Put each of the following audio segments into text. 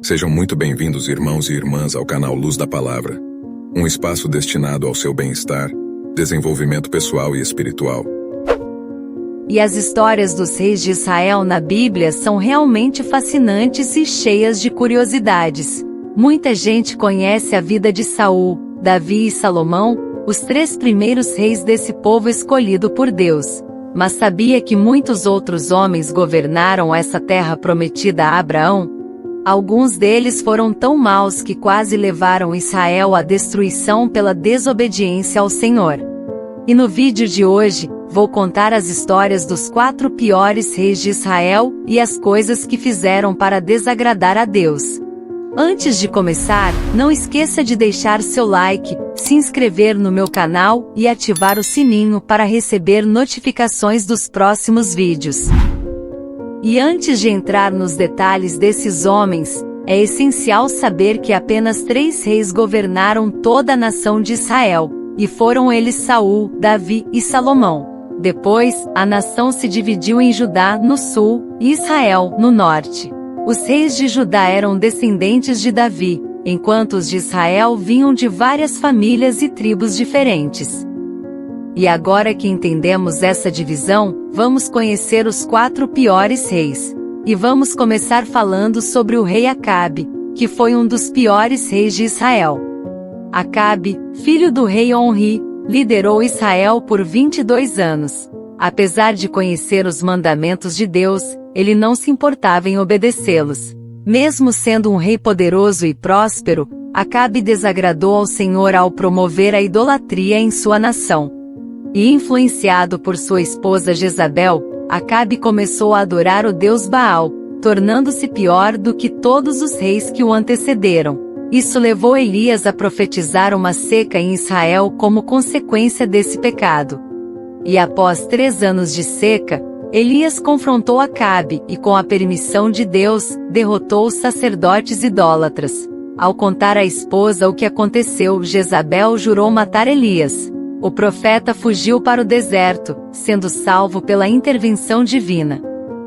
Sejam muito bem-vindos, irmãos e irmãs, ao canal Luz da Palavra, um espaço destinado ao seu bem-estar, desenvolvimento pessoal e espiritual. E as histórias dos reis de Israel na Bíblia são realmente fascinantes e cheias de curiosidades. Muita gente conhece a vida de Saul, Davi e Salomão, os 3 primeiros reis desse povo escolhido por Deus. Mas sabia que muitos outros homens governaram essa terra prometida a Abraão? Alguns deles foram tão maus que quase levaram Israel à destruição pela desobediência ao Senhor. E no vídeo de hoje, vou contar as histórias dos 4 piores reis de Israel e as coisas que fizeram para desagradar a Deus. Antes de começar, não esqueça de deixar seu like, se inscrever no meu canal e ativar o sininho para receber notificações dos próximos vídeos. E antes de entrar nos detalhes desses homens, é essencial saber que apenas 3 reis governaram toda a nação de Israel, e foram eles Saul, Davi e Salomão. Depois, a nação se dividiu em Judá no sul e Israel no norte. Os reis de Judá eram descendentes de Davi, enquanto os de Israel vinham de várias famílias e tribos diferentes. E agora que entendemos essa divisão, vamos conhecer os 4 piores reis. E vamos começar falando sobre o rei Acabe, que foi um dos piores reis de Israel. Acabe, filho do rei Onri, liderou Israel por 22 anos. Apesar de conhecer os mandamentos de Deus, ele não se importava em obedecê-los. Mesmo sendo um rei poderoso e próspero, Acabe desagradou ao Senhor ao promover a idolatria em sua nação. E influenciado por sua esposa Jezabel, Acabe começou a adorar o deus Baal, tornando-se pior do que todos os reis que o antecederam. Isso levou Elias a profetizar uma seca em Israel como consequência desse pecado. E após 3 anos de seca, Elias confrontou Acabe e, com a permissão de Deus, derrotou os sacerdotes idólatras. Ao contar à esposa o que aconteceu, Jezabel jurou matar Elias. O profeta fugiu para o deserto, sendo salvo pela intervenção divina.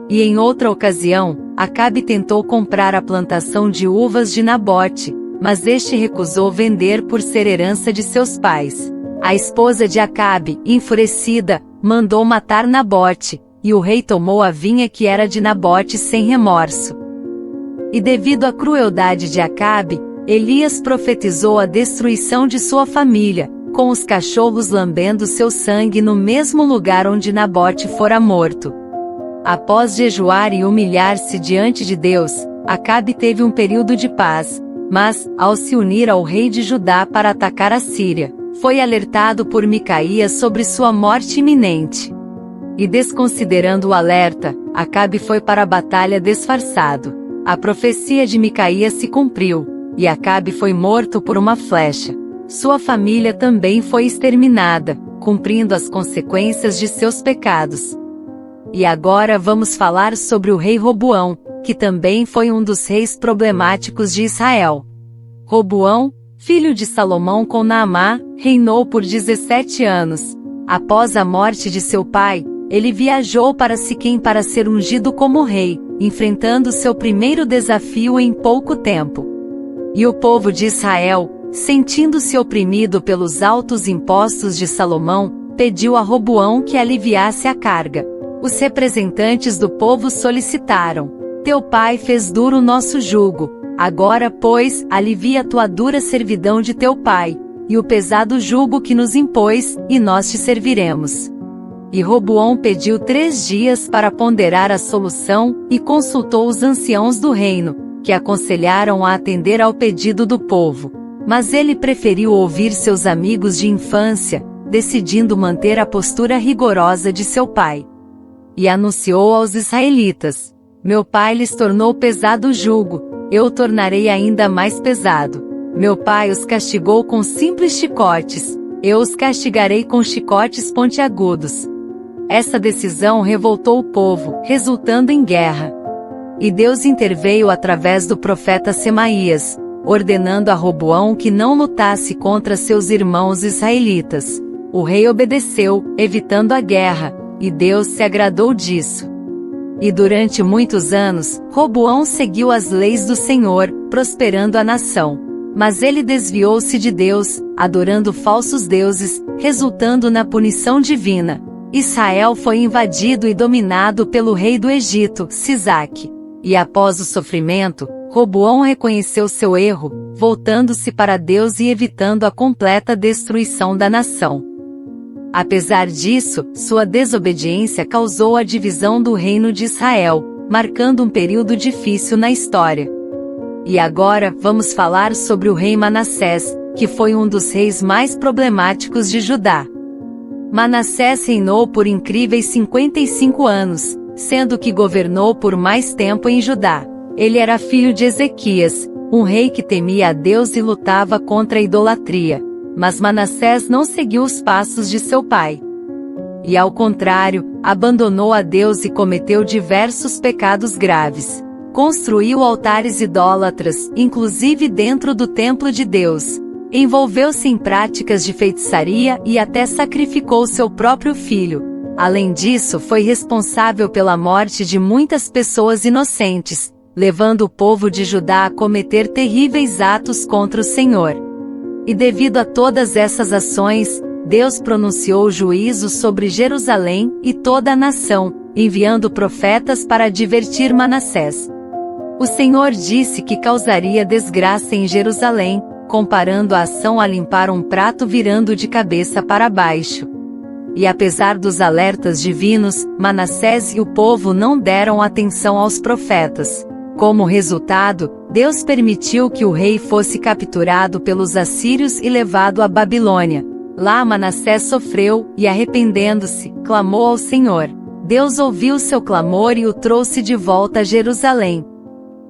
E em outra ocasião, Acabe tentou comprar a plantação de uvas de Nabote, mas este recusou vender por ser herança de seus pais. A esposa de Acabe, enfurecida, mandou matar Nabote, e o rei tomou a vinha que era de Nabote sem remorso. E devido à crueldade de Acabe, Elias profetizou a destruição de sua família, com os cachorros lambendo seu sangue no mesmo lugar onde Nabote fora morto. Após jejuar e humilhar-se diante de Deus, Acabe teve um período de paz, mas, ao se unir ao rei de Judá para atacar a Síria, foi alertado por Micaías sobre sua morte iminente. E desconsiderando o alerta, Acabe foi para a batalha disfarçado. A profecia de Micaías se cumpriu, e Acabe foi morto por uma flecha. Sua família também foi exterminada, cumprindo as consequências de seus pecados. E agora vamos falar sobre o rei Roboão, que também foi um dos reis problemáticos de Israel. Roboão, filho de Salomão com Naamá, reinou por 17 anos. Após a morte de seu pai, ele viajou para Siquém para ser ungido como rei, enfrentando seu primeiro desafio em pouco tempo. E o povo de Israel, sentindo-se oprimido pelos altos impostos de Salomão, pediu a Roboão que aliviasse a carga. Os representantes do povo solicitaram: "Teu pai fez duro o nosso jugo. Agora, pois, alivia a tua dura servidão de teu pai, e o pesado jugo que nos impôs, e nós te serviremos." E Roboão pediu 3 dias para ponderar a solução, e consultou os anciãos do reino, que aconselharam a atender ao pedido do povo. Mas ele preferiu ouvir seus amigos de infância, decidindo manter a postura rigorosa de seu pai. E anunciou aos israelitas: "Meu pai lhes tornou pesado o jugo, eu o tornarei ainda mais pesado. Meu pai os castigou com simples chicotes, eu os castigarei com chicotes pontiagudos." Essa decisão revoltou o povo, resultando em guerra. E Deus interveio através do profeta Semaías, ordenando a Roboão que não lutasse contra seus irmãos israelitas. O rei obedeceu, evitando a guerra, e Deus se agradou disso. E durante muitos anos, Roboão seguiu as leis do Senhor, prosperando a nação. Mas ele desviou-se de Deus, adorando falsos deuses, resultando na punição divina. Israel foi invadido e dominado pelo rei do Egito, Sisaque. E após o sofrimento, Roboão reconheceu seu erro, voltando-se para Deus e evitando a completa destruição da nação. Apesar disso, sua desobediência causou a divisão do reino de Israel, marcando um período difícil na história. E agora, vamos falar sobre o rei Manassés, que foi um dos reis mais problemáticos de Judá. Manassés reinou por incríveis 55 anos, sendo que governou por mais tempo em Judá. Ele era filho de Ezequias, um rei que temia a Deus e lutava contra a idolatria. Mas Manassés não seguiu os passos de seu pai. E ao contrário, abandonou a Deus e cometeu diversos pecados graves. Construiu altares idólatras, inclusive dentro do templo de Deus. Envolveu-se em práticas de feitiçaria e até sacrificou seu próprio filho. Além disso, foi responsável pela morte de muitas pessoas inocentes, levando o povo de Judá a cometer terríveis atos contra o Senhor. E devido a todas essas ações, Deus pronunciou juízo sobre Jerusalém e toda a nação, enviando profetas para advertir Manassés. O Senhor disse que causaria desgraça em Jerusalém, comparando a ação a limpar um prato virando de cabeça para baixo. E apesar dos alertas divinos, Manassés e o povo não deram atenção aos profetas. Como resultado, Deus permitiu que o rei fosse capturado pelos assírios e levado à Babilônia. Lá Manassés sofreu, e arrependendo-se, clamou ao Senhor. Deus ouviu seu clamor e o trouxe de volta a Jerusalém.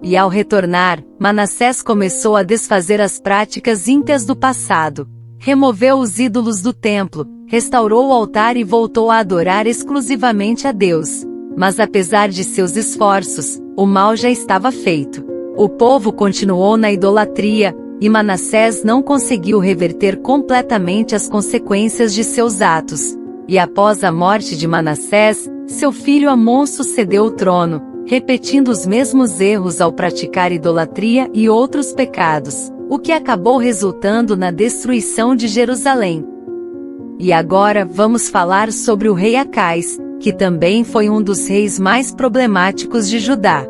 E ao retornar, Manassés começou a desfazer as práticas ímpias do passado. Removeu os ídolos do templo, restaurou o altar e voltou a adorar exclusivamente a Deus. Mas apesar de seus esforços, o mal já estava feito. O povo continuou na idolatria, e Manassés não conseguiu reverter completamente as consequências de seus atos. E após a morte de Manassés, seu filho Amon sucedeu o trono, repetindo os mesmos erros ao praticar idolatria e outros pecados, o que acabou resultando na destruição de Jerusalém. E agora vamos falar sobre o rei Acais, que também foi um dos reis mais problemáticos de Judá.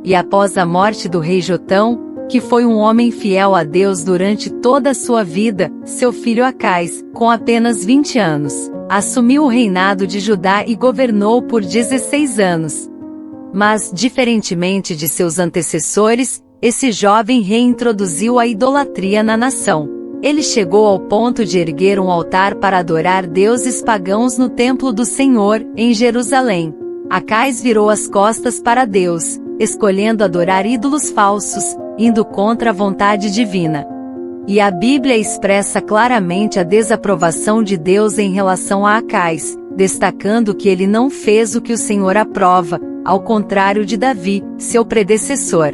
E após a morte do rei Jotão, que foi um homem fiel a Deus durante toda a sua vida, seu filho Acais, com apenas 20 anos, assumiu o reinado de Judá e governou por 16 anos. Mas, diferentemente de seus antecessores, esse jovem reintroduziu a idolatria na nação. Ele chegou ao ponto de erguer um altar para adorar deuses pagãos no templo do Senhor, em Jerusalém. Acais virou as costas para Deus, escolhendo adorar ídolos falsos, indo contra a vontade divina. E a Bíblia expressa claramente a desaprovação de Deus em relação a Acais, destacando que ele não fez o que o Senhor aprova, ao contrário de Davi, seu predecessor.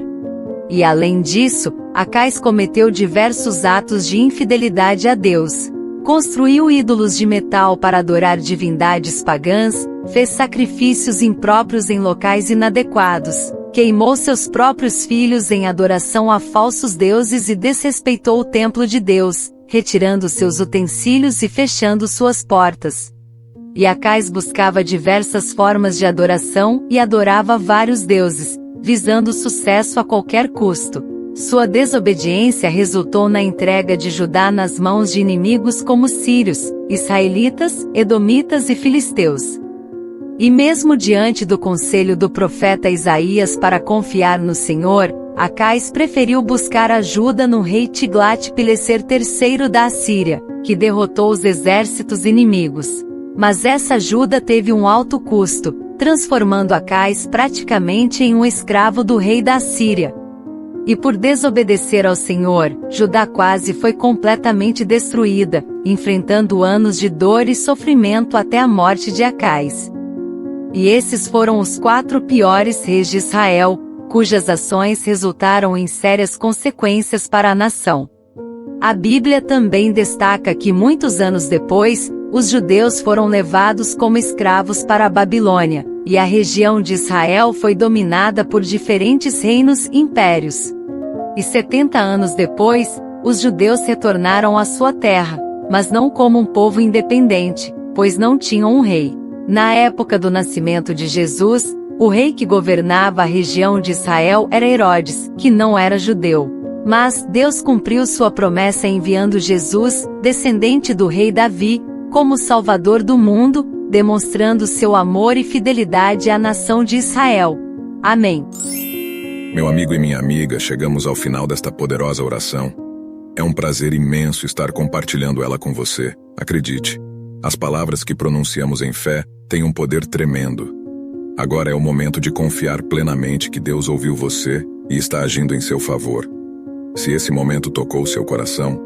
E além disso, Acais cometeu diversos atos de infidelidade a Deus. Construiu ídolos de metal para adorar divindades pagãs, fez sacrifícios impróprios em locais inadequados, queimou seus próprios filhos em adoração a falsos deuses e desrespeitou o templo de Deus, retirando seus utensílios e fechando suas portas. E Acais buscava diversas formas de adoração e adorava vários deuses, visando sucesso a qualquer custo. Sua desobediência resultou na entrega de Judá nas mãos de inimigos como sírios, israelitas, edomitas e filisteus. E mesmo diante do conselho do profeta Isaías para confiar no Senhor, Acais preferiu buscar ajuda no rei Tiglat-Pileser III da Assíria, que derrotou os exércitos inimigos. Mas essa ajuda teve um alto custo, transformando Acais praticamente em um escravo do rei da Assíria. E por desobedecer ao Senhor, Judá quase foi completamente destruída, enfrentando anos de dor e sofrimento até a morte de Acais. E esses foram os 4 piores reis de Israel, cujas ações resultaram em sérias consequências para a nação. A Bíblia também destaca que muitos anos depois, os judeus foram levados como escravos para a Babilônia, e a região de Israel foi dominada por diferentes reinos e impérios. E 70 anos depois, os judeus retornaram à sua terra, mas não como um povo independente, pois não tinham um rei. Na época do nascimento de Jesus, o rei que governava a região de Israel era Herodes, que não era judeu. Mas Deus cumpriu sua promessa enviando Jesus, descendente do rei Davi, como Salvador do mundo, demonstrando seu amor e fidelidade à nação de Israel. Amém. Meu amigo e minha amiga, chegamos ao final desta poderosa oração. É um prazer imenso estar compartilhando ela com você. Acredite, as palavras que pronunciamos em fé têm um poder tremendo. Agora é o momento de confiar plenamente que Deus ouviu você e está agindo em seu favor. Se esse momento tocou seu coração,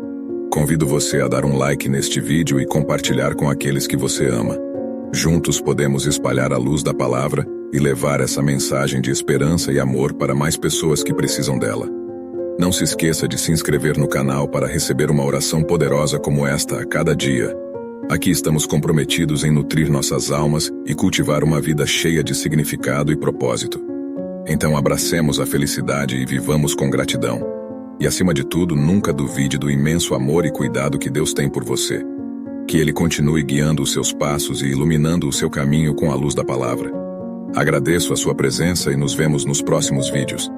convido você a dar um like neste vídeo e compartilhar com aqueles que você ama. Juntos podemos espalhar a luz da palavra e levar essa mensagem de esperança e amor para mais pessoas que precisam dela. Não se esqueça de se inscrever no canal para receber uma oração poderosa como esta a cada dia. Aqui estamos comprometidos em nutrir nossas almas e cultivar uma vida cheia de significado e propósito. Então abracemos a felicidade e vivamos com gratidão. E acima de tudo, nunca duvide do imenso amor e cuidado que Deus tem por você. Que Ele continue guiando os seus passos e iluminando o seu caminho com a luz da palavra. Agradeço a sua presença e nos vemos nos próximos vídeos.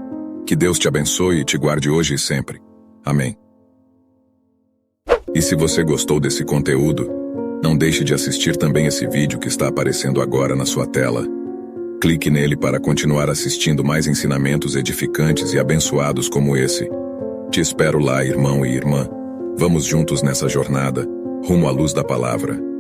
Que Deus te abençoe e te guarde hoje e sempre. Amém. E se você gostou desse conteúdo, não deixe de assistir também esse vídeo que está aparecendo agora na sua tela. Clique nele para continuar assistindo mais ensinamentos edificantes e abençoados como esse. Te espero lá, irmão e irmã. Vamos juntos nessa jornada, rumo à luz da palavra.